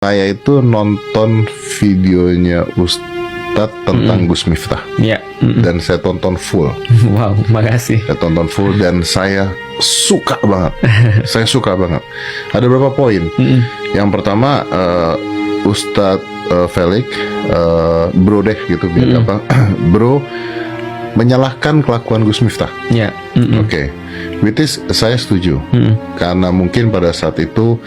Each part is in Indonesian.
Saya itu nonton videonya Ustadz tentang Gus Miftah. Ya. Dan saya tonton full. Wow, makasih. Saya tonton full dan saya suka banget. Saya suka banget. Ada beberapa poin. Yang pertama, Ustadz Felix, bro deh gitu biar apa? Bro menyalahkan kelakuan Gus Miftah. Ya. Oke. Which is saya setuju. Karena mungkin pada saat itu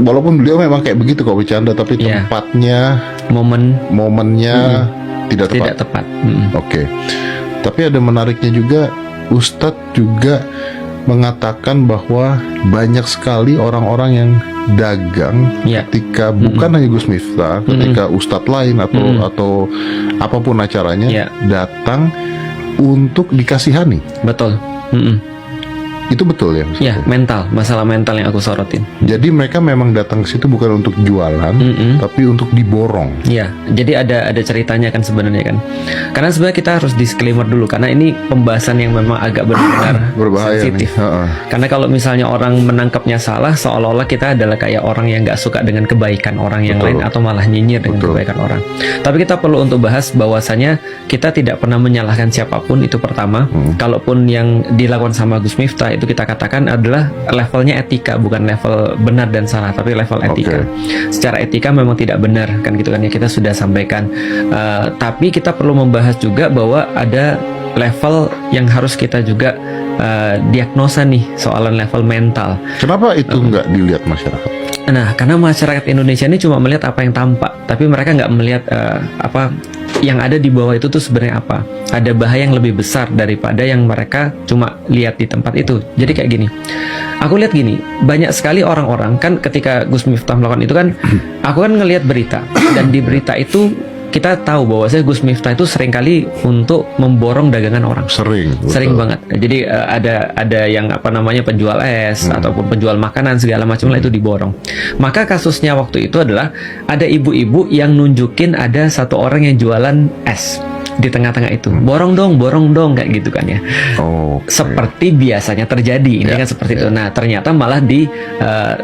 walaupun beliau memang kayak begitu kalau bercanda, tapi tempatnya, momennya tidak tepat. Tidak tepat. Oke. Tapi ada menariknya juga, Ustadz juga mengatakan bahwa banyak sekali orang-orang yang dagang ketika bukan hanya Gus Miftah, ketika Ustadz lain atau apapun acaranya datang untuk dikasihani. Betul. Itu betul ya? Ya, mental, masalah mental yang aku sorotin. Jadi mereka memang datang ke situ bukan untuk jualan, tapi untuk diborong. Ya, jadi ada ceritanya kan sebenarnya kan. Karena sebenarnya kita harus disclaimer dulu karena ini pembahasan yang memang agak benar-benar berbahaya, sensitif. Karena kalau misalnya orang menangkapnya salah, seolah-olah kita adalah kayak orang yang nggak suka dengan kebaikan orang yang lain atau malah nyinyir dengan kebaikan orang. Tapi kita perlu untuk bahas bahwasanya kita tidak pernah menyalahkan siapapun, itu pertama. Kalaupun yang dilakukan sama Gus Miftah itu kita katakan adalah levelnya etika, bukan level benar dan salah, tapi level etika. Secara etika memang tidak benar kan gitu kan ya, kita sudah sampaikan. Tapi kita perlu membahas juga bahwa ada level yang harus kita juga diagnosa nih, soalan level mental. Kenapa itu nggak dilihat masyarakat? Nah, karena masyarakat Indonesia ini cuma melihat apa yang tampak, tapi mereka nggak melihat apa yang ada di bawah itu tuh sebenarnya apa. Ada bahaya yang lebih besar daripada yang mereka cuma lihat di tempat itu. Jadi kayak gini, aku lihat gini, banyak sekali orang-orang kan ketika Gus Miftah melakukan itu kan, aku kan ngelihat berita, dan di berita itu kita tahu bahwa Gus Miftah itu seringkali untuk memborong dagangan orang. Sering banget. Jadi ada yang apa namanya penjual es ataupun penjual makanan segala macam lah itu diborong. Maka kasusnya waktu itu adalah ada ibu-ibu yang nunjukin ada satu orang yang jualan es di tengah-tengah itu, borong dong kayak gitu kan ya. Seperti biasanya terjadi ini kan seperti itu. Nah ternyata malah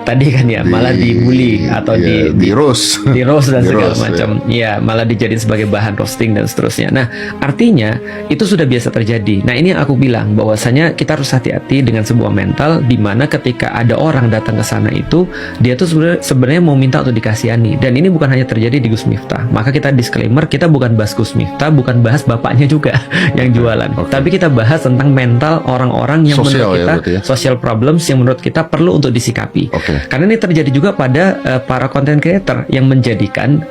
tadi kan ya malah dibully atau di roast dan segala macam. Ya malah dijadiin sebagai bahan roasting dan seterusnya. Nah artinya itu sudah biasa terjadi. Nah ini yang aku bilang bahwasanya kita harus hati-hati dengan sebuah mental di mana ketika ada orang datang ke sana itu dia tuh sebenarnya mau minta untuk dikasihani, dan ini bukan hanya terjadi di Gus Miftah. Maka kita disclaimer, kita bukan bahas Gus Miftah, bukan bahas bapaknya juga yang jualan, tapi kita bahas tentang mental orang-orang yang menurut kita social problems yang menurut kita perlu untuk disikapi. Karena ini terjadi juga pada para content creator yang menjadikan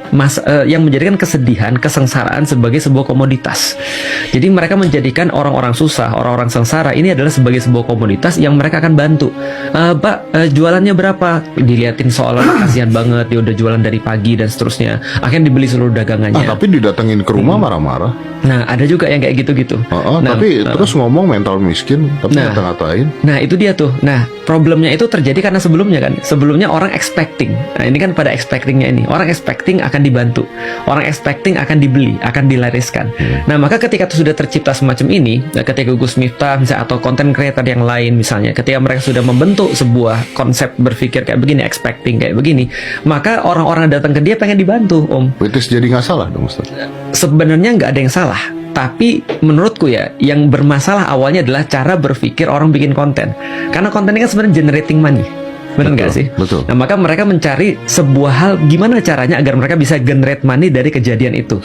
kesedihan, kesengsaraan sebagai sebuah komoditas. Jadi mereka menjadikan orang-orang susah, orang-orang sengsara ini adalah sebagai sebuah komoditas yang mereka akan bantu. Pak, jualannya berapa? Diliatin seolah kasihan banget, dia udah jualan dari pagi dan seterusnya. Akhirnya dibeli seluruh dagangannya. Tapi didatengin ke rumah marah-marah. Nah, ada juga yang kayak gitu-gitu. Tapi terus ngomong mental miskin, tapi ngata-ngatain. Nah, itu dia tuh. Nah, problemnya itu terjadi karena sebelumnya orang expecting. Nah, ini kan pada expectingnya ini. Orang expecting akan dibantu. Orang expecting akan dibeli, akan dilariskan. Nah, maka ketika itu sudah tercipta semacam ini, ketika Gus Miftah misalnya atau content creator yang lain misalnya, ketika mereka sudah membentuk sebuah konsep berpikir kayak begini, expecting kayak begini, maka orang-orang datang ke dia pengen dibantu, Om. Itu jadi nggak salah dong, Ustaz? Sebenarnya nggak ada yang salah. Tapi menurutku ya, yang bermasalah awalnya adalah cara berpikir orang bikin konten. Karena konten ini kan sebenarnya generating money. Benar nggak sih? Betul. Nah, maka mereka mencari sebuah hal gimana caranya agar mereka bisa generate money dari kejadian itu.